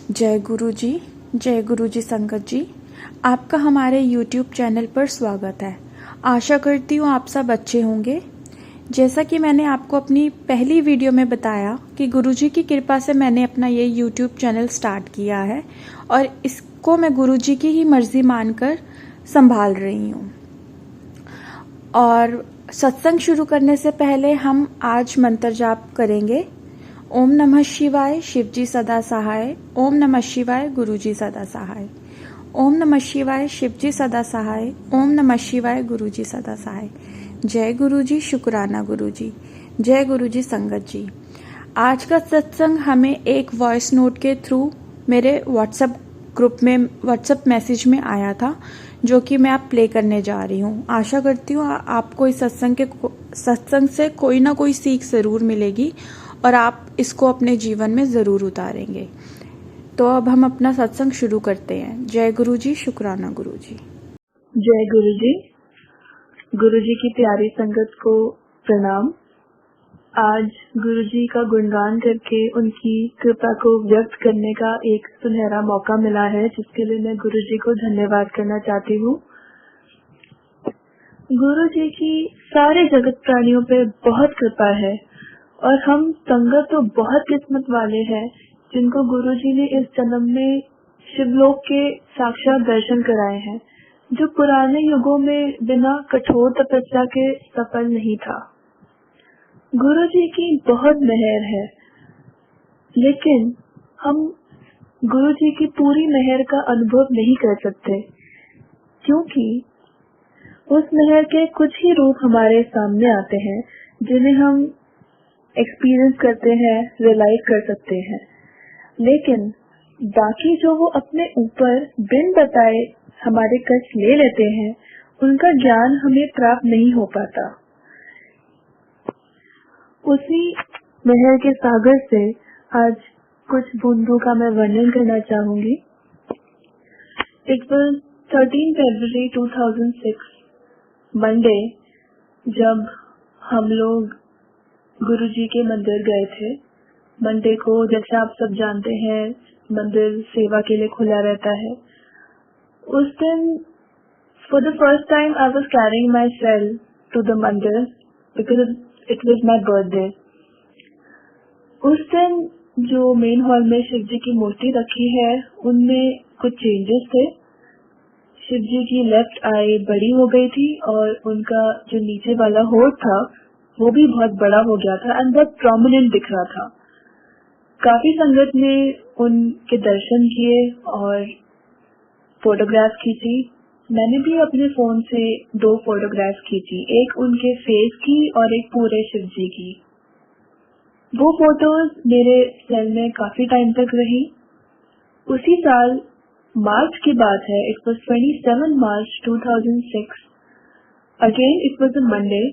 जय गुरु जी, जय गुरु जी संगत जी। आपका हमारे YouTube चैनल पर स्वागत है। आशा करती हूँ आप सब अच्छे होंगे। जैसा कि मैंने आपको अपनी पहली वीडियो में बताया कि गुरु जी की कृपा से मैंने अपना ये YouTube चैनल स्टार्ट किया है और इसको मैं गुरु जी की ही मर्जी मानकर संभाल रही हूँ। और सत्संग शुरू करने से पहले हम आज मंत्र जाप करेंगे। ओम नमः शिवाय, शिवजी सदा सहाय। ओम नमः शिवाय, गुरुजी सदा सहाय। ओम नमः शिवाय, शिवजी सदा सहाय। ओम नमः शिवाय, गुरुजी सदा सहाय। जय गुरुजी, शुक्राना गुरुजी। जय गुरुजी संगत जी। आज का सत्संग हमें एक वॉइस नोट के थ्रू मेरे व्हाट्सएप ग्रुप में व्हाट्सएप मैसेज में आया था, जो कि मैं आप प्ले करने जा रही हूँ। आशा करती हूँ आपको इस सत्संग से कोई ना कोई सीख जरूर मिलेगी और आप इसको अपने जीवन में जरूर उतारेंगे। तो अब हम अपना सत्संग शुरू करते हैं। जय गुरु जी, शुक्राना गुरु जी। जय गुरु जी। गुरु जी की प्यारी संगत को प्रणाम। आज गुरु जी का गुणगान करके उनकी कृपा को व्यक्त करने का एक सुनहरा मौका मिला है, जिसके लिए मैं गुरु जी को धन्यवाद करना चाहती हूँ। गुरु जी की सारे जगत प्राणियों पे बहुत कृपा है और हम संगत तो बहुत किस्मत वाले हैं जिनको गुरु जी ने इस जन्म में शिवलोक के साक्षात दर्शन कराए हैं, जो पुराने युगों में बिना कठोर तपस्या के सफल नहीं था। गुरु जी की बहुत मेहर है, लेकिन हम गुरु जी की पूरी मेहर का अनुभव नहीं कर सकते, क्योंकि उस मेहर के कुछ ही रूप हमारे सामने आते हैं जिन्हें हम एक्सपीरियंस करते हैं, रियलाइज कर सकते हैं। लेकिन बाकी जो वो अपने ऊपर बिन बताए हमारे कष्ट ले लेते हैं, उनका ज्ञान हमें प्राप्त नहीं हो पाता। उसी मेहर के सागर से आज कुछ बूंदों का मैं वर्णन करना चाहूंगी। It was 13 February 2006 मंडे, जब हम लोग गुरु जी के मंदिर गए थे। मंडे को, जैसे आप सब जानते हैं, मंदिर सेवा के लिए खुला रहता है। उस दिन for the first time I was carrying my cell to the मंदिर because it was my birthday. उस दिन जो मेन हॉल में शिव जी की मूर्ति रखी है, उनमें कुछ चेंजेस थे। शिव जी की लेफ्ट आई बड़ी हो गई थी और उनका जो नीचे वाला होठ था वो भी बहुत बड़ा हो गया था एंड बहुत प्रोमिनेंट दिख रहा था। काफी संगत ने उनके दर्शन किए और फोटोग्राफ खींची। मैंने भी अपने फोन से 2 फोटोग्राफ खींची, एक उनके फेस की और एक पूरे शिव जी की। वो फोटोज मेरे सेल में काफी टाइम तक रही। उसी साल मार्च की बात है, it was 27 March 2006। Again it was a Monday.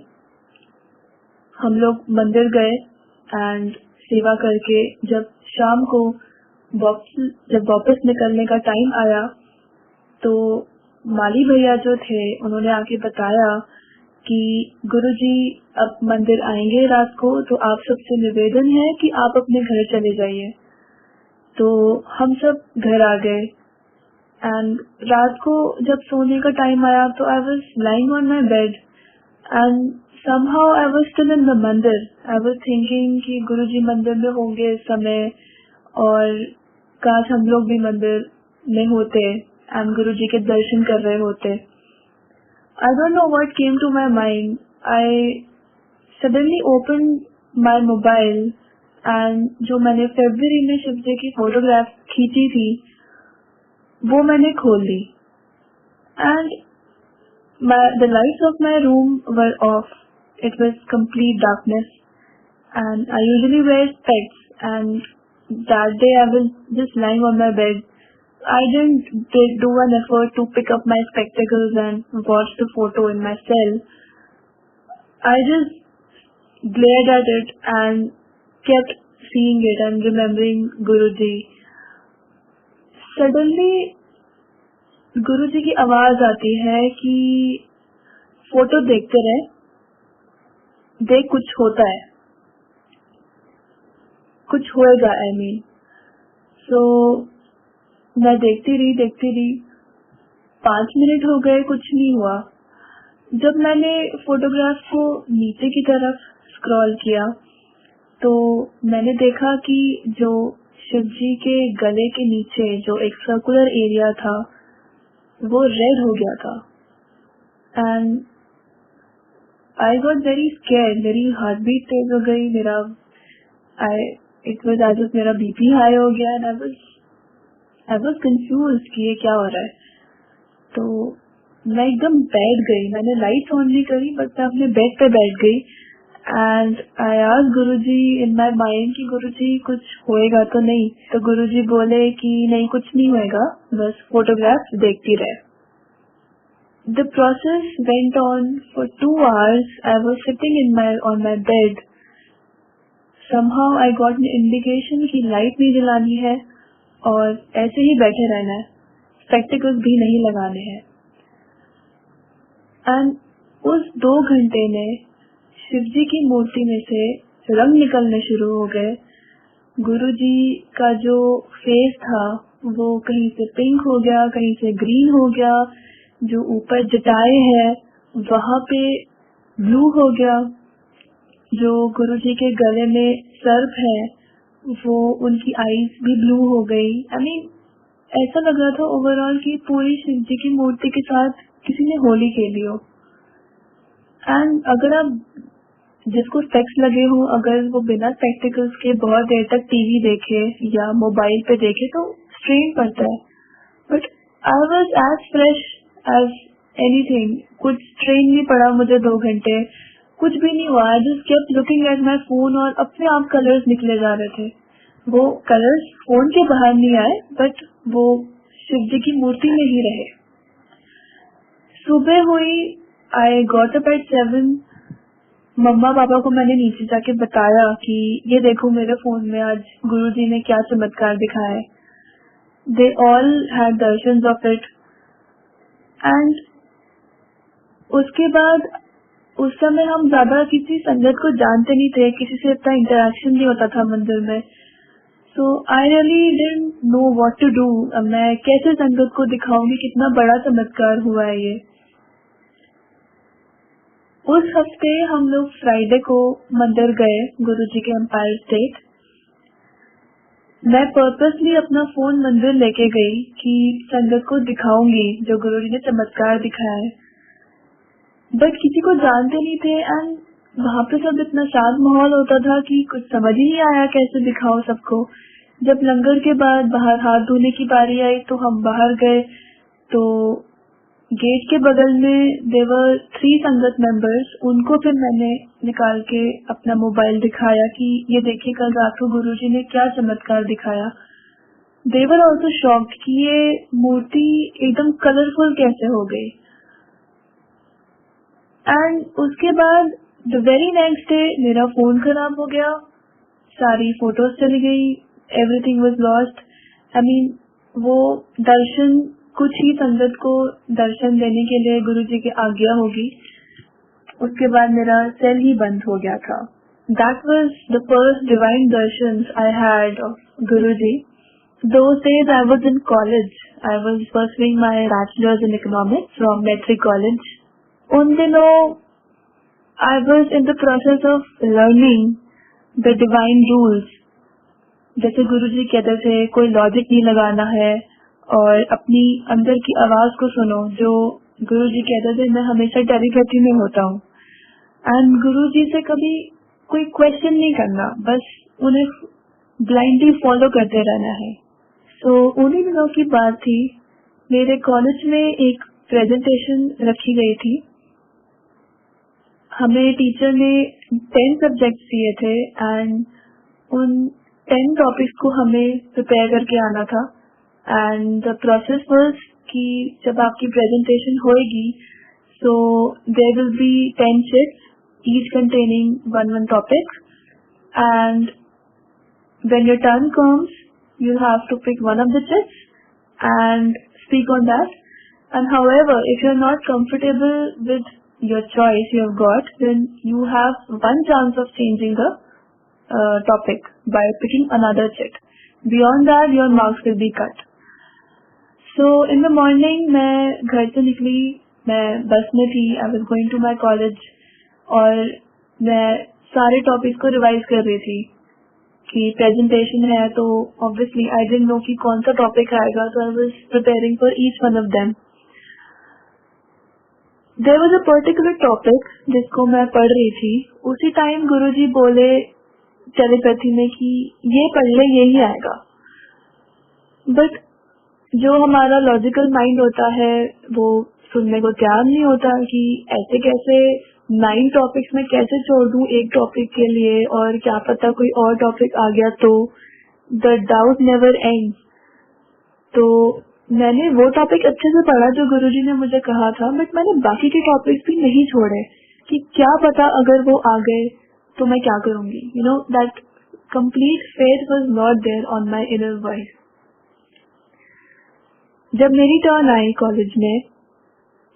हम लोग मंदिर गए एंड सेवा करके जब शाम को वापस निकलने का टाइम आया, तो माली भैया जो थे उन्होंने आके बताया कि गुरुजी अब मंदिर आएंगे रात को, तो आप सबसे निवेदन है कि आप अपने घर चले जाइए। तो हम सब घर आ गए एंड रात को जब सोने का टाइम आया तो I was lying on my bed and somehow I was still in the मंदिर। I was thinking कि गुरुजी मंदिर में होंगे इस समय और काश हम लोग भी मंदिर में होते एंड गुरुजी के दर्शन कर रहे होते। I don't know what came to my mind. I suddenly opened my mobile and जो मैंने फरवरी में शिव जी की फोटोग्राफ खींची थी वो मैंने खोल ली and the lights of my room were off. It was complete darkness and I usually wear specs, and that day I was just lying on my bed. I didn't do an effort to pick up my spectacles and watch the photo in my cell. I just glared at it and kept seeing it and remembering Guruji. Suddenly गुरुजी की आवाज आती है कि photo देखते रहे, देख कुछ होता है, कुछ होएगा। I mean, so मैं देखती रही 5 मिनट हो गए, कुछ नहीं हुआ। जब मैंने फोटोग्राफ को नीचे की तरफ स्क्रॉल किया तो मैंने देखा कि जो शिव जी के गले के नीचे जो एक सर्कुलर एरिया था वो रेड हो गया था। And I got very scared, मेरी हार्ट बीट तेज हो गई, इट वाज एज इफ मेरा बीपी हाई हो गया एंड आई वाज कंफ्यूज्ड कि ये क्या हो रहा है। तो मैं एकदम बैठ गई, मैंने लाइट ऑन नहीं करी बट मैं अपने बेड पे बैठ गई and I asked Guruji in my mind कि गुरुजी कुछ होएगा तो नहीं। तो गुरुजी बोले कि नहीं, कुछ नहीं होएगा, बस फोटोग्राफ देखती रहे। The process went on for 2 hours. I was sitting on my bed. Somehow I got an indication कि लाइट नहीं जलानी है और ऐसे ही बैठे रहना है, स्पेक्टिकल्स भी नहीं लगाने हैं। एंड उस 2 घंटे में शिवजी की मूर्ति में से रंग निकलने शुरू हो गए। गुरुजी का जो फेस था वो कहीं से पिंक हो गया, कहीं से ग्रीन हो गया, जो ऊपर जटाएं है वहां पे ब्लू हो गया, जो गुरुजी के गले में सर्प है वो उनकी आईज भी ब्लू हो गई। आई मीन ऐसा लग रहा था ओवरऑल कि पूरी शिवजी की मूर्ति के साथ किसी ने होली खेली हो। एंड अगर आप जिसको स्पेक्स लगे हो, अगर वो बिना स्पेक्टिकल्स के बहुत देर तक टीवी देखे या मोबाइल पे देखे तो स्ट्रेन पड़ता है, but I was as fresh as anything. कुछ स्ट्रेन नहीं पड़ा मुझे 2 घंटे, कुछ भी नहीं हुआ। I just kept looking at my phone और अपने आप कलर्स निकले जा रहे थे। वो कलर्स फोन के बाहर नहीं आए बट वो शिवजी की मूर्ति में ही रहे। सुबह हुई, आई गॉट अप एट 7। मम्मा पापा को मैंने नीचे जाके बताया कि ये देखो मेरे फोन में आज गुरुजी ने क्या चमत्कार दिखाया है। They all had darshans of it. And उसके बाद उस समय हम ज्यादा किसी संगत को जानते नहीं थे, किसी से इतना इंटरेक्शन नहीं होता था मंदिर में। So I really didn't know what to do. मैं कैसे संगत को दिखाऊंगी कितना बड़ा चमत्कार हुआ है ये। उस हफ्ते हम लोग फ्राइडे को मंदिर गए गुरुजी के एम्पायर स्टेट। मैं पर्पसली अपना फोन मंदिर लेके गई कि संगत को दिखाऊंगी जो गुरुजी ने चमत्कार दिखाया है, बट किसी को जानते नहीं थे एंड वहां पे सब इतना शांत माहौल होता था कि कुछ समझ ही नहीं आया कैसे दिखाओ सबको। जब लंगर के बाद बाहर हाथ धोने की बारी आई तो हम बाहर गए तो गेट के बगल में देवर 3 संगत मेंबर्स, उनको फिर मैंने निकाल के अपना मोबाइल दिखाया कि ये देखिए कल रात को गुरुजी ने क्या चमत्कार दिखाया। देवर ऑल्सो शॉक्ड कि ये मूर्ति एकदम कलरफुल कैसे हो गई। एंड उसके बाद द वेरी नेक्स्ट डे मेरा फोन खराब हो गया, सारी फोटोज चली गई, everything was lost. I mean वो दर्शन, कुछ ही संगत को दर्शन देने के लिए गुरुजी की आज्ञा होगी, उसके बाद मेरा सेल ही बंद हो गया था। That was the first divine Darshan I had of Guruji. Those days I was in college. I was pursuing my bachelor's in economics from Metric College. उन दिनों I was in the process of learning the divine rules. जैसे गुरुजी कहते थे कोई logic नहीं लगाना है और अपनी अंदर की आवाज को सुनो। जो गुरुजी कहते थे मैं हमेशा टेलीपैथी में होता हूँ एंड गुरुजी से कभी कोई क्वेश्चन नहीं करना, बस उन्हें ब्लाइंडली फॉलो करते रहना है। सो उन्हीं दिनों की बात थी, मेरे कॉलेज में एक प्रेजेंटेशन रखी गई थी। हमें टीचर ने 10 सब्जेक्ट दिए थे एंड उन 10 टॉपिक्स को हमें प्रिपेयर करके आना था। एंड द प्रोसेस वाज कि जब आपकी प्रेजेंटेशन होएगी so there will be 10 sheets each containing one topic and when your turn comes you have to pick one of the chits and speak on that. And however, if you're not comfortable with your choice you have got, then you have one chance of changing the topic by picking another chit. Beyond that, your marks will be cut. So in the morning मैं घर से निकली, मैं bus में थी, I was going to my college, और मैं सारे टॉपिक्स को रिवाइज कर रही थी कि प्रेजेंटेशन है तो ऑब्वियसली आई डिडंट नो कि कौन सा टॉपिक आएगा, तो I was preparing for each one of them. There was a particular topic जिसको मैं पढ़ रही थी. उसी टाइम गुरुजी बोले टेलीपैथी में कि ये पढ़ ले, यही आएगा. बट जो हमारा लॉजिकल माइंड होता है वो सुनने को तैयार नहीं होता कि ऐसे कैसे 9 टॉपिक्स में कैसे छोड़ दूं एक टॉपिक के लिए, और क्या पता कोई और टॉपिक आ गया तो. The doubt never ends. तो मैंने वो टॉपिक अच्छे से पढ़ा जो गुरुजी ने मुझे कहा था, बट मैंने बाकी के टॉपिक्स भी नहीं छोड़े कि क्या पता अगर वो आ गए तो मैं क्या करूंगी. You know that complete faith was not there on my inner voice. जब मेरी टर्न आई कॉलेज में,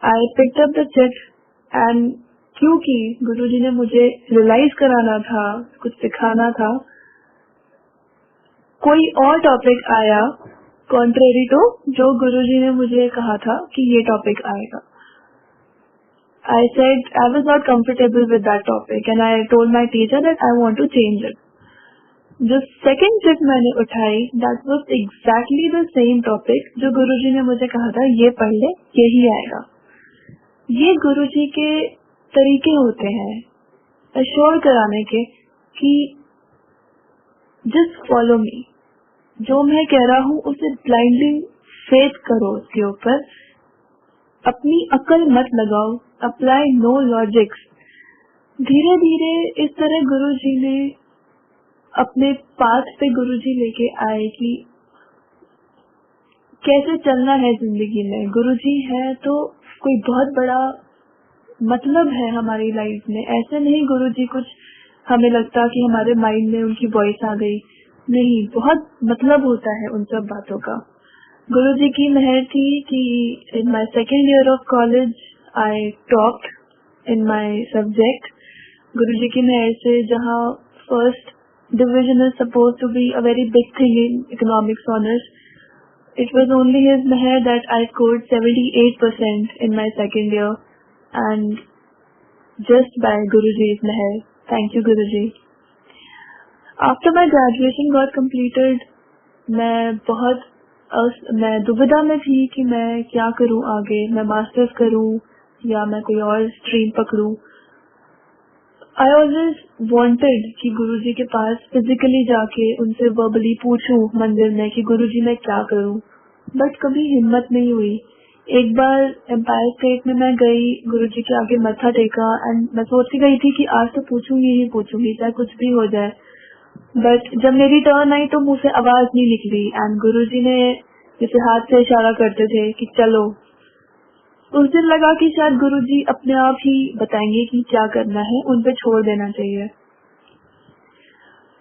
I picked up the chit, and क्योंकि गुरुजी ने मुझे रियलाइज कराना था, कुछ सिखाना था, कोई और टॉपिक आया कॉन्ट्रेरी टू जो गुरुजी ने मुझे कहा था कि ये टॉपिक आएगा. I said I was not comfortable with that topic and I told my teacher that I want to change it. जो सेकेंड चिट मैंने उठाई, that was exactly the same topic जो गुरुजी ने मुझे कहा था ये पढ़ ले, यही आएगा. ये गुरुजी के तरीके होते हैं अश्योर कराने के कि जस्ट फॉलो मी, जो मैं कह रहा हूँ उसे ब्लाइंडली फेथ करो, उसके ऊपर अपनी अकल मत लगाओ, अप्लाई नो लॉजिक्स. धीरे धीरे इस तरह गुरुजी ने अपने पाथ पे गुरुजी लेके आए कि कैसे चलना है जिंदगी में. गुरुजी है तो कोई बहुत बड़ा मतलब है हमारी लाइफ में. ऐसे नहीं गुरुजी कुछ हमें लगता कि हमारे माइंड में उनकी वॉइस आ गई, नहीं, बहुत मतलब होता है उन सब बातों का. गुरुजी की मेहर थी कि in my second year of college I topped in my subject. Guruji की मेहर से जहाँ first division is suppose to be a very big thing in economics honours, it was only his meher that I scored 78% in my second year, and just by Guruji's meher. Thank you Guruji. After my graduation got completed, मैं दुविधा में थी कि मैं क्या करूं आगे, मैं मास्टर्स करूं या मैं कोई और स्ट्रीम पकड़ूं. I always wanted कि गुरुजी के पास फिजिकली जाके उनसे वर्बली पूछूं मंदिर में कि गुरुजी मैं क्या करूं, बट कभी हिम्मत नहीं हुई. एक बार एम्पायर स्टेट में मैं गई, गुरुजी के आगे मत्था टेका, एंड मैं सोचती गई थी कि आज तो पूछूंगी ही पूछूंगी, चाहे कुछ भी हो जाए. बट जब मेरी टर्न आई तो मुंह से आवाज नहीं निकली, एंड गुरुजी ने जैसे हाथ से इशारा करते थे कि चलो. उस दिन लगा कि शायद गुरुजी अपने आप ही बताएंगे कि क्या करना है, उन पे छोड़ देना चाहिए.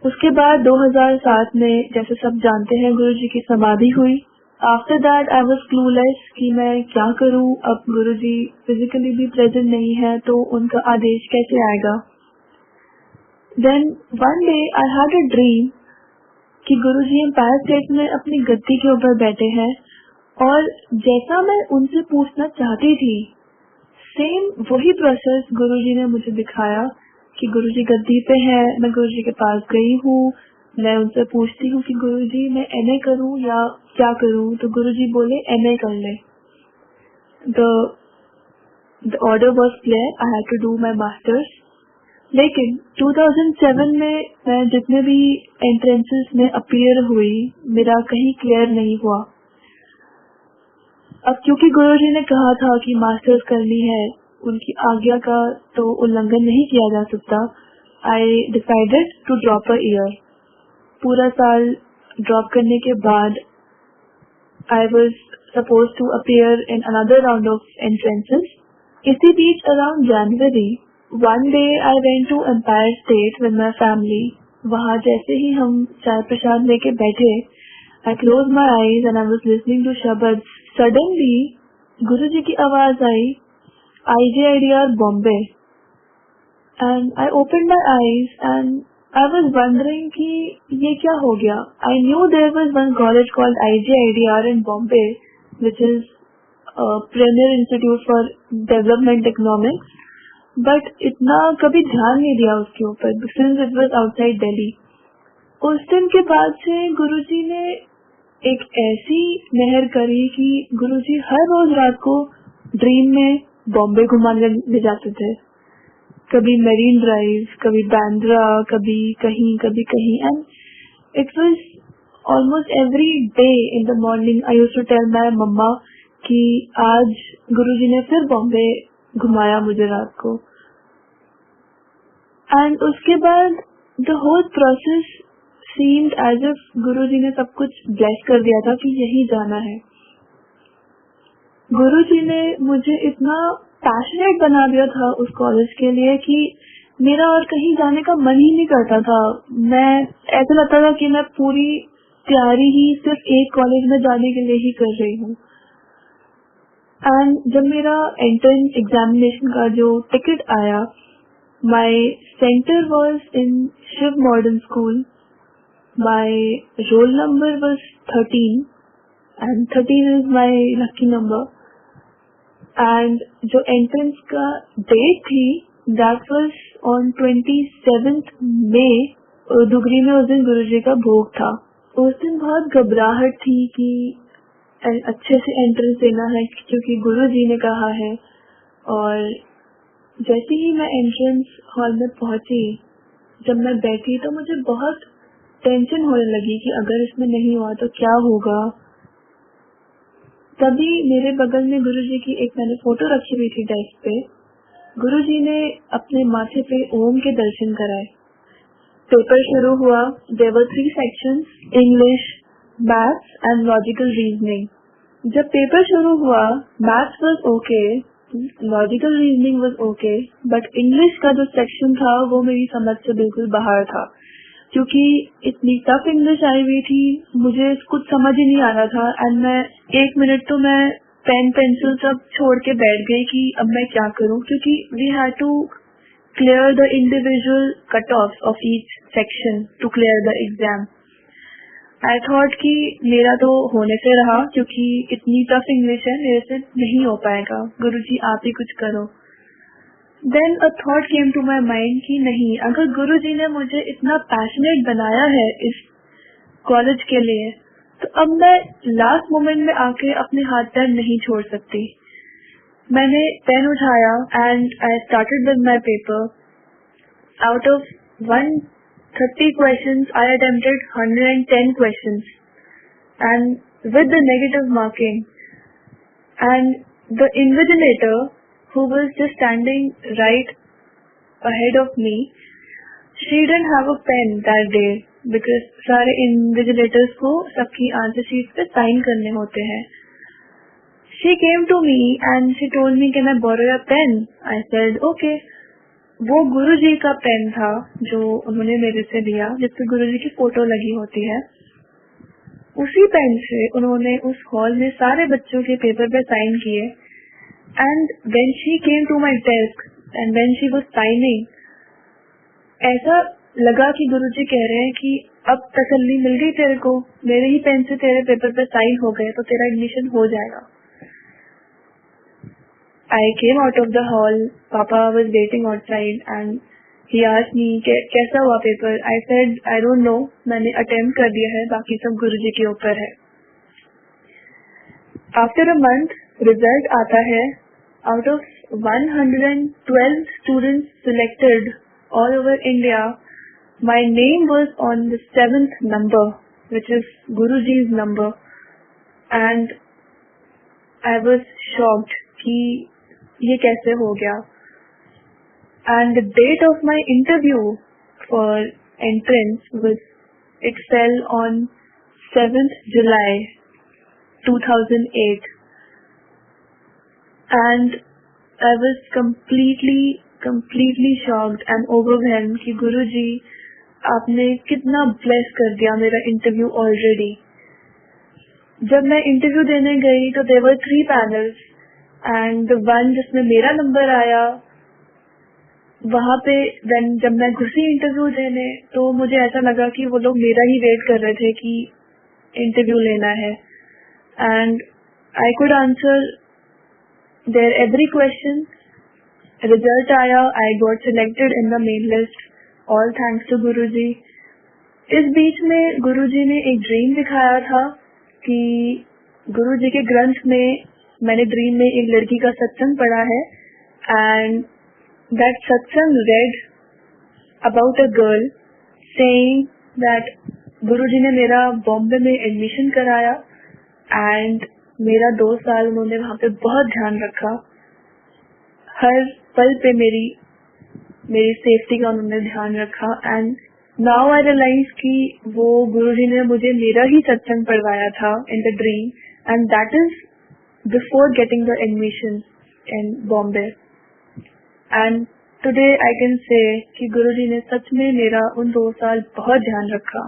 उसके बाद 2007 में जैसे सब जानते हैं गुरुजी की समाधि हुई. After that I was clueless कि मैं क्या करूं. अब गुरुजी फिजिकली भी प्रेजेंट नहीं है तो उनका आदेश कैसे आएगा. Then one day I had a dream कि गुरुजी एम्पायर स्टेट में अपनी गद्दी के ऊपर बैठे हैं, और जैसा मैं उनसे पूछना चाहती थी सेम वही प्रोसेस गुरुजी ने मुझे दिखाया कि गुरुजी गद्दी पे है. मैं गुरुजी के पास गई हूँ, मैं उनसे पूछती हूँ कि गुरुजी मैं एमए करूँ या क्या करूँ, तो गुरुजी बोले एमए कर ले. The order was clear, I had to do my masters. लेकिन 2007 में मैं जितने भी एंट्रेंसेस में अपीयर हुई, मेरा कहीं क्लियर नहीं हुआ. अब क्योंकि गुरुजी ने कहा था कि मास्टर्स करनी है, उनकी आज्ञा का तो उल्लंघन नहीं किया जा सकता. I decided to drop a year. पूरा साल ड्रॉप करने के बाद I was suppose to appear in another round of entrances. इसी बीच around January one day I went to Empire State with my family. वहाँ जैसे ही हम चाय प्रसाद लेके बैठे, I close my eyes and I was listening to shabad. Suddenly Guruji की आवाज आई, IJIDR Bombay, and I opened my eyes and I was wondering कि ये क्या हो गया. I knew there was one college called IJIDR in Bombay, which is premier institute for development economics, but इतना कभी ध्यान नहीं दिया उसके ऊपर since it was outside Delhi. उस दिन के बाद से गुरुजी ने एक ऐसी मेहर करी कि गुरुजी हर रोज रात को ड्रीम में बॉम्बे घुमाने ले जाते थे, कभी मरीन ड्राइव, कभी बांद्रा, कभी कहीं and it was almost every day in the morning I used to tell my mamma कि आज गुरुजी ने फिर बॉम्बे घुमाया मुझे रात को। एंड उसके बाद the whole process seemed as if Guruji ने सब कुछ ब्लेस कर दिया था कि यही जाना है। गुरुजी ने मुझे इतना पैशनेट बना दिया था उस कॉलेज के लिए कि मेरा और कहीं जाने का मन ही नहीं करता था। मैं ऐसा लगता था कि मैं पूरी तैयारी ही सिर्फ एक कॉलेज में जाने के लिए ही कर रही हूँ। एंड जब मेरा एंट्रेंस एग्जामिनेशन का जो टिकट आया, my centre was in Shiv modern school, my roll number was 13 and 13 is my lucky number. And जो एंट्रेंस का डेट थी that was on 27 May. Dugri में उस दिन गुरुजी का भोग था। उस दिन बहुत घबराहट थी कि अच्छे से एंट्रेंस देना है क्योंकि गुरुजी ने कहा है। और जैसे ही मैं एंट्रेंस हॉल में पहुंची, जब मैं बैठी तो मुझे बहुत टेंशन होने लगी कि अगर इसमें नहीं हुआ तो क्या होगा। तभी मेरे बगल में गुरुजी की एक मैंने फोटो रखी हुई थी डेस्क पे। गुरुजी ने अपने माथे पे ओम के दर्शन कराए। पेपर शुरू हुआ। There were 3 sections, English, maths and logical reasoning. जब पेपर शुरू हुआ, maths was okay, logical reasoning was okay, but English का जो सेक्शन था वो मेरी समझ से बिल्कुल बाहर था क्योंकि इतनी टफ इंग्लिश आई हुई थी, मुझे कुछ समझ ही नहीं आ रहा था। एंड मैं 1 मिनट तो मैं पेन पेंसिल सब छोड़ के बैठ गई कि अब मैं क्या करूं, क्योंकि we had to clear the individual cut off of each section to clear the exam. I thought कि मेरा तो होने से रहा क्योंकि इतनी टफ इंग्लिश है, मेरे से नहीं हो पाएगा, गुरुजी आप ही कुछ करो। Then a thought came to my mind कि नहीं, अगर गुरुजी ने मुझे इतना पैशनेट बनाया है इस कॉलेज के लिए तो अब मैं लास्ट मोमेंट में आके अपने हाथ पैर नहीं छोड़ सकती। मैंने पेन उठाया and I started with my paper. Out of 130 questions, I attempted 110 questions and with the negative marking. And the invigilator who was just standing right ahead of me, she didn't have a pen that day because सारे invigilators को सबकी answer sheet पे sign करने होते हैं। She came to me and she told me, can I borrow your pen? I said okay. वो गुरुजी का pen था जो उन्होंने मेरे से लिया, जिसपे गुरुजी की फोटो लगी होती है। उसी पेन से उन्होंने उस हॉल में सारे बच्चों के पेपर पे साइन किए। And when she came to my desk and when she was signing, ऐसा लगा कि गुरुजी कह रहे हैं कि अब तसल्ली मिल गई तेरे को, मेरे ही पेन से तेरे पेपर पे साइन हो गए तो तेरा एडमिशन हो जाएगा। I came out of the hall. Papa was waiting outside and he asked me कैसा हुआ paper. I said I don't know, मैंने अटेम्प्ट कर दिया है, बाकी सब गुरुजी के ऊपर है। After a month रिजल्ट आता है। Out of 112 students selected all over India, my name was on the 7th number, which is Guruji's number, and I was shocked कि ये कैसे हो गया। And the date of my interview for entrance was, it fell on 7th July 2008, and I was completely shocked and overwhelmed कि गुरुजी आपने कितना bless कर दिया मेरा इंटरव्यू ऑलरेडी। जब मैं इंटरव्यू देने गई तो there were 3 panels and the one जिसमें मेरा नंबर आया, वहाँ पे जब मैं घुसी इंटरव्यू देने तो मुझे ऐसा लगा कि वो लोग मेरा ही वेट कर रहे थे कि इंटरव्यू लेना है। And I could answer their every question. Result आया, I got selected in the main list. All thanks to गुरुजी. इस बीच में गुरुजी ने एक ड्रीम दिखाया था कि गुरुजी के ग्रंथ में मैंने ड्रीम में एक लड़की का सत्संग पढ़ा है, and that satsang read about a girl saying that गुरुजी ने मेरा बॉम्बे में एडमिशन कराया एंड मेरा 2 साल उन्होंने वहाँ पे बहुत ध्यान रखा. हर पल पे मेरी सेफ्टी का उन्होंने ध्यान रखा. एंड नाउ आई रियलाइज कि वो गुरुजी ने मुझे मेरा ही सत्संग पढ़वाया था in the dream, and that is before getting the admission in Bombay. And today I can say कि गुरुजी ने सच में मेरा उन 2 साल बहुत ध्यान रखा.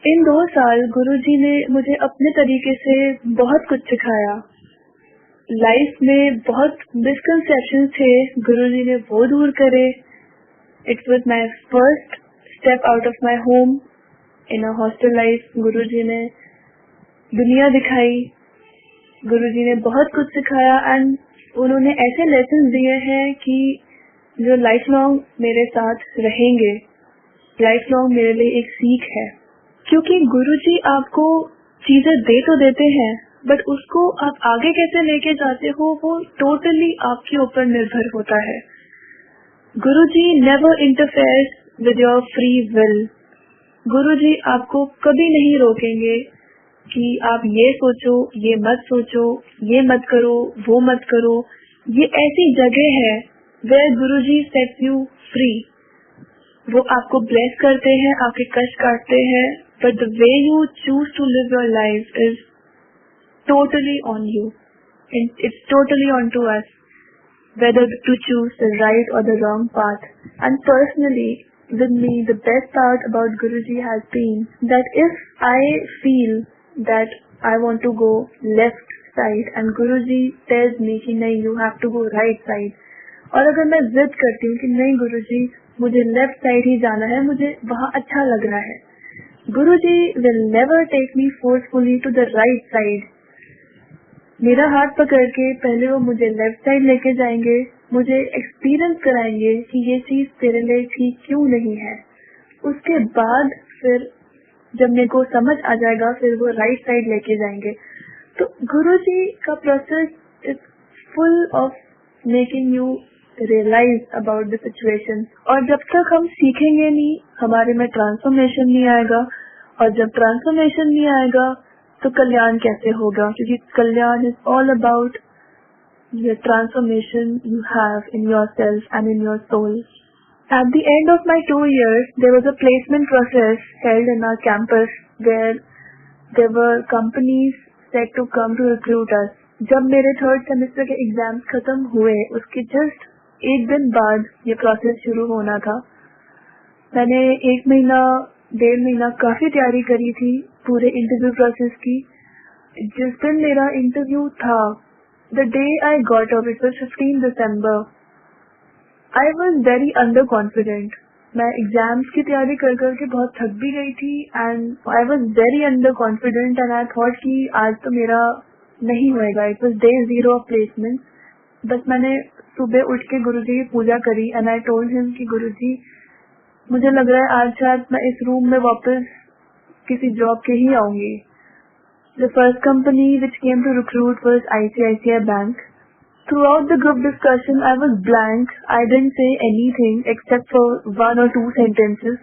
इन 2 साल गुरुजी ने मुझे अपने तरीके से बहुत कुछ सिखाया. लाइफ में बहुत मिसकंसेप्शन थे, गुरुजी ने वो दूर करे. It was my first step out of my home in a hostel life. Guruji ने दुनिया दिखाई, गुरुजी ने बहुत कुछ सिखाया एंड उन्होंने ऐसे लेसन दिए हैं कि जो लाइफ लॉन्ग मेरे साथ रहेंगे. लाइफ लॉन्ग मेरे लिए एक सीख है, क्योंकि गुरुजी आपको चीजें दे तो देते हैं, बट उसको आप आगे कैसे लेके जाते हो वो टोटली आपके ऊपर निर्भर होता है. Guruji never interferes with your free will. Guruji आपको कभी नहीं रोकेंगे कि आप ये सोचो, ये मत सोचो, ये मत करो, वो मत करो. ये ऐसी जगह है where Guruji sets you free. वो आपको ब्लेस करते हैं, आपके कष्ट काटते हैं, but the way you choose to live your life is totally on you. It's totally on to us whether to choose the right or the wrong path. And personally, with me, the best part about Guruji has been that if I feel that I want to go left side and Guruji tells me कि नहीं, you have to go right side, और अगर मैं जिद करती हूँ कि नहीं गुरुजी मुझे लेफ्ट साइड ही जाना है, मुझे वहाँ अच्छा लग रहा है, Guruji will never take me forcefully to the right side. मेरा हाथ पकड़ के पहले वो मुझे लेफ्ट साइड लेके जाएंगे, मुझे एक्सपीरियंस कराएंगे कि ये चीज तेरे लिए ठीक क्यों नहीं है. उसके बाद फिर जब मेरे को समझ आ जाएगा फिर वो राइट साइड लेके जाएंगे. तो गुरुजी का process is full of making you realise about the situation. और जब तक हम सीखेंगे नहीं, हमारे में ट्रांसफॉर्मेशन नहीं आएगा, और जब ट्रांसफॉर्मेशन नहीं आएगा तो कल्याण कैसे होगा, क्योंकि kalyan is all about the transformation you have in yourself and in your soul. At the end of my 2 years, there was a placement process held in our campus where there were companies set to come to recruit us. जब मेरे 3rd semester के exams खत्म हुए उसके just 1 दिन बाद ये process शुरू होना था. मैंने 1 महीना 1.5 महीना काफी तैयारी करी थी पूरे इंटरव्यू प्रोसेस की. जिस दिन मेरा इंटरव्यू था, the day I got up, it was 15 December. I was very under confident. मैं एग्जाम्स की तैयारी कर करके बहुत थक भी गई थी and I was very under confident and I thought कि आज तो मेरा नहीं होएगा. It was day 0 of placement. बस मैंने सुबह उठ के गुरुजी की पूजा करी एंड आई टोल्ड हिम कि गुरुजी मुझे लग रहा है आज शायद मैं इस रूम में वापस किसी जॉब के ही आऊंगी. The first company which came to recruit was ICICI bank. Throughout the group discussion, I was blank. I didn't say anything except for 1 or 2 sentences.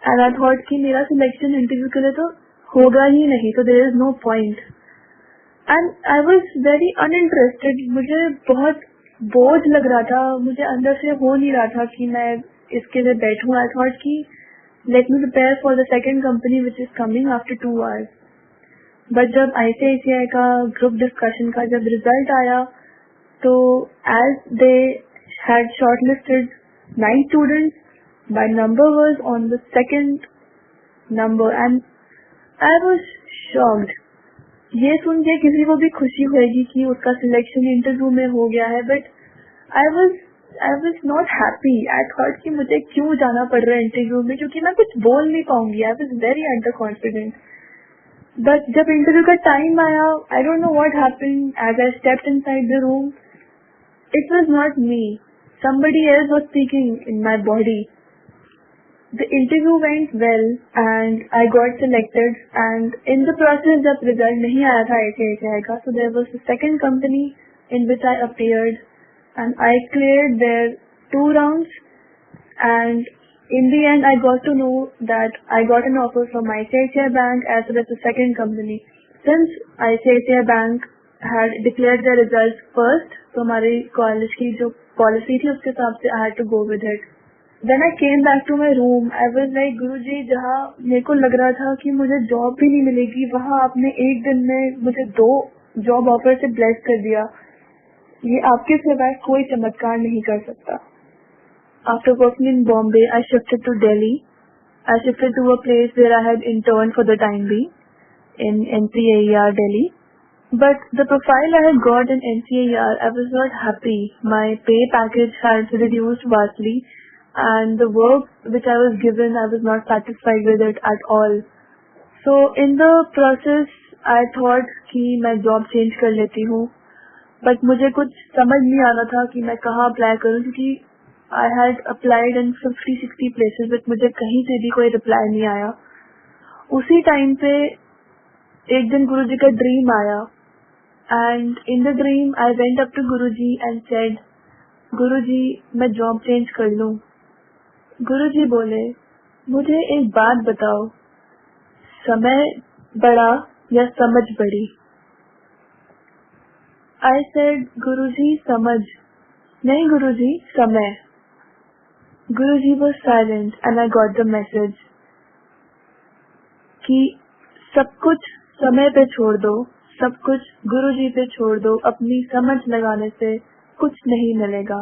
And I thought कि मेरा selection interview के लिए तो होगा ही नहीं, तो there is no point. And I was very uninterested. मुझे बहुत बोझ लग रहा था, मुझे अंदर से हो नहीं रहा था कि मैं इसके लिए बैठूं. I thought कि let me prepare for the second company which is coming after 2 hours. But जब ICICI का group discussion का जब result आया, so as they had shortlisted 9 students, my number was on the second number and I was shocked. ये सुन के किसी को भी खुशी होगी कि उसका सिलेक्शन इंटरव्यू में हो गया है, but I was not happy. I thought कि मुझे क्यों जाना पड़ रहा है इंटरव्यू में, क्योंकि मैं कुछ बोल नहीं पाऊंगी. I was very underconfident. But जब इंटरव्यू का टाइम आया, I don't know what happened, as I stepped inside the room, it was not me, somebody else was speaking in my body. The interview went well and I got selected, and in the process जब result नहीं आया था ICICI का, so there was a second company in which I appeared and I cleared their 2 rounds, and in the end I got to know that I got an offer from ICICI Bank as well as the second company. Since ICICI Bank had declared their results first, तो हमारे college की जो policy थी उसके हिसाब से I had to go with it. When I came back to my room, I was like, गुरुजी, जहाँ मेरे को लग रहा था कि मुझे जॉब भी नहीं मिलेगी, वहाँ आपने एक दिन में मुझे 2 जॉब ऑफर से ब्लेस कर दिया. ये आपके सिवाय कोई चमत्कार नहीं कर सकता. After working in Bombay, I shifted to Delhi. I shifted to a place where I had interned for the time being in NCAER Delhi. But the profile I had got in NCAER, I was not happy. My pay package had reduced vastly, and the work which I was given, I was not satisfied with it at all. So in the process, I thought कि मैं job change कर लेती हूँ, but मुझे कुछ समझ नहीं आ रहा था कि मैं कहाँ apply करूँ, क्योंकि I had applied in 50-60 places, but मुझे कहीं से भी कोई reply नहीं आया. उसी टाइम पे एक दिन गुरुजी का ड्रीम आया, and in the dream I went up to Guruji and said, गुरुजी, मैं job change कर लूँ. गुरुजी बोले, मुझे एक बात बताओ, समय बड़ा या समझ बड़ी? I said, गुरुजी समझ. नहीं गुरुजी, समय. गुरुजी was silent and I got the message कि सब कुछ समय पे छोड़ दो, सब कुछ गुरुजी पे छोड़ दो, अपनी समझ लगाने से कुछ नहीं मिलेगा.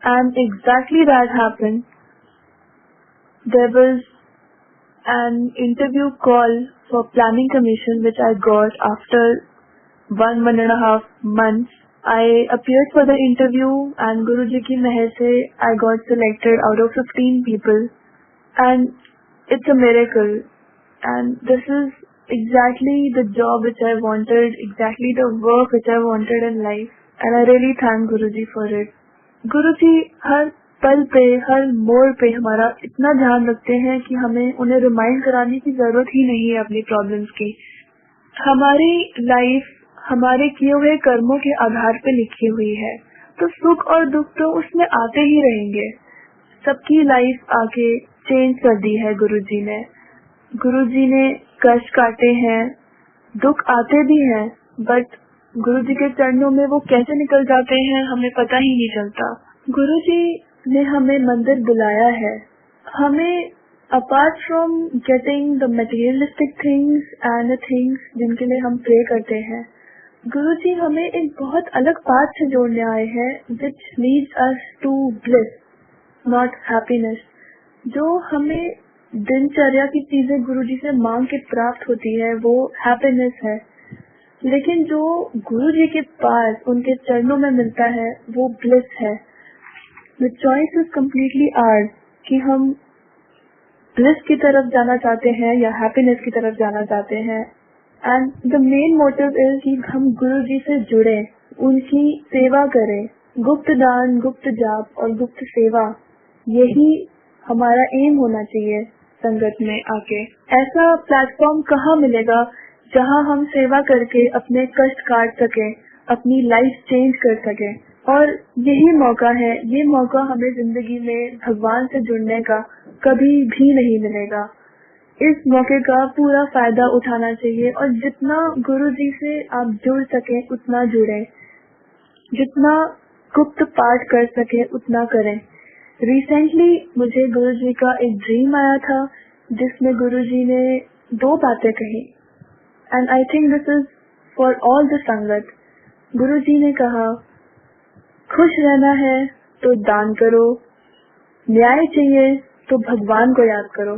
And exactly that happened. There was an interview call for planning commission which I got after 1.5 months. I appeared for the interview and Guruji ki meher se I got selected out of 15 people, and it's a miracle, and this is exactly the job which I wanted, exactly the work which I wanted in life, and I really thank Guruji for it. गुरुजी हर पल पे, हर मोड़ पे हमारा इतना ध्यान रखते हैं कि हमें उन्हें रिमाइंड कराने की जरूरत ही नहीं है अपनी प्रॉब्लम्स की. हमारी लाइफ हमारे किए हुए कर्मों के आधार पे लिखी हुई है, तो सुख और दुख तो उसमें आते ही रहेंगे. सबकी लाइफ आके चेंज कर दी है गुरुजी ने. गुरुजी ने कष्ट काटे हैं, दुख आते भी हैं, बट गुरुजी के चरणों में वो कैसे निकल जाते हैं हमें पता ही नहीं चलता. गुरुजी ने हमें मंदिर बुलाया है. हमें apart from getting the materialistic things and the things जिनके लिए हम प्रे करते हैं, गुरुजी हमें एक बहुत अलग पाथ से जोड़ने आए हैं, which leads us to bliss, not happiness. जो हमें दिनचर्या की चीजें गुरुजी से मांग के प्राप्त होती है वो हैप्पीनेस है, लेकिन जो गुरुजी के पास उनके चरणों में मिलता है वो ब्लिस है. The choice is completely ours कि हम ब्लिस की तरफ जाना चाहते हैं या हैप्पीनेस की तरफ जाना चाहते हैं. And the main motive is कि हम गुरुजी से जुड़े, उनकी सेवा करें. गुप्त दान, गुप्त जाप और गुप्त सेवा, यही हमारा एम होना चाहिए संगत में आके. ऐसा प्लेटफॉर्म कहाँ मिलेगा जहाँ हम सेवा करके अपने कष्ट काट सके, अपनी लाइफ चेंज कर सके. और यही मौका है, ये मौका हमें जिंदगी में भगवान से जुड़ने का कभी भी नहीं मिलेगा. इस मौके का पूरा फायदा उठाना चाहिए और जितना गुरुजी से आप जुड़ सके उतना जुड़े, जितना गुप्त पाठ कर सके उतना करें. रिसेंटली मुझे गुरुजी का एक ड्रीम आया था जिसमें गुरुजी ने 2 बातें कही, and I think this is for all the संगत. गुरुजी ने कहा, खुश रहना है तो दान करो, न्याय चाहिए तो भगवान को याद करो.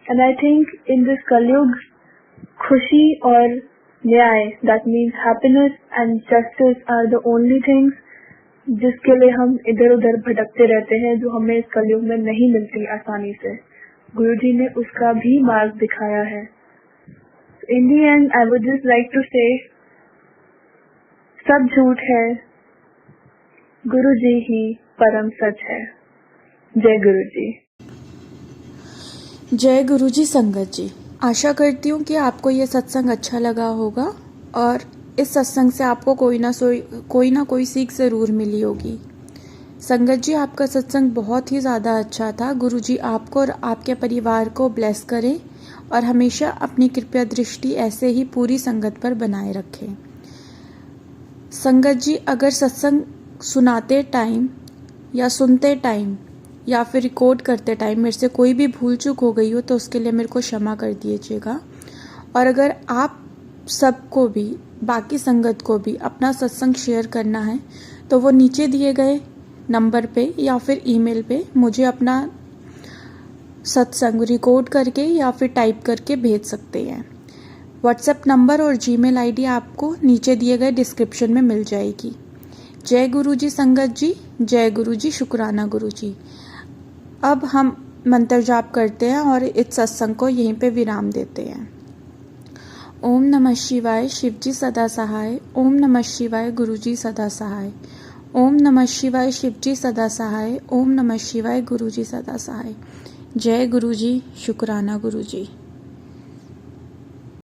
And I think in this Kalyug खुशी और न्याय, that means happiness and justice are the only things जिसके लिए हम इधर उधर भटकते रहते हैं, जो हमें इस कलयुग में नहीं मिलती आसानी से. गुरुजी ने उसका भी मार्ग दिखाया है. in the end, I would just like to say, सब झूठ है, गुरु जी ही परम सच है। जय गुरु जी। जय गुरु जी संगत जी। आशा करती हूँ कि आपको ये सत्संग अच्छा लगा होगा और इस सत्संग से आपको कोई ना कोई सीख ज़रूर मिली होगी। संगत जी, आपका सत्संग बहुत ही ज़्यादा अच्छा था। गुरु जी आपको और आपके परिवार को ब्लेस करें और हमेशा अपनी कृपया दृष्टि ऐसे ही पूरी संगत पर बनाए रखें। संगत जी, अगर सत्संग सुनाते टाइम या सुनते टाइम या फिर रिकॉर्ड करते टाइम मेरे से कोई भी भूल चूक हो गई हो तो उसके लिए मेरे को क्षमा कर दीजिएगा। और अगर आप सबको भी, बाकी संगत को भी अपना सत्संग शेयर करना है तो वो नीचे दिए गए नंबर पे या फिर ईमेल पे मुझे अपना सत्संग रिकॉर्ड करके या फिर टाइप करके भेज सकते हैं। व्हाट्सएप नंबर और जीमेल आईडी आपको नीचे दिए गए डिस्क्रिप्शन में मिल जाएगी। जय गुरु जी संगत जी, जय गुरु जी, शुक्राना गुरु जी। अब हम मंत्र जाप करते हैं और इस सत्संग को यहीं पे विराम देते हैं। ओम नमः शिवाय, शिव जी सदा सहाय। ओम नमः शिवाय, गुरु जी सदा सहाय। ओम नमः शिवाय, शिव जी सदा सहाय। ओम नमः शिवाय, गुरु जी सदा सहाय। जय गुरु जी, शुक्राना गुरु जी।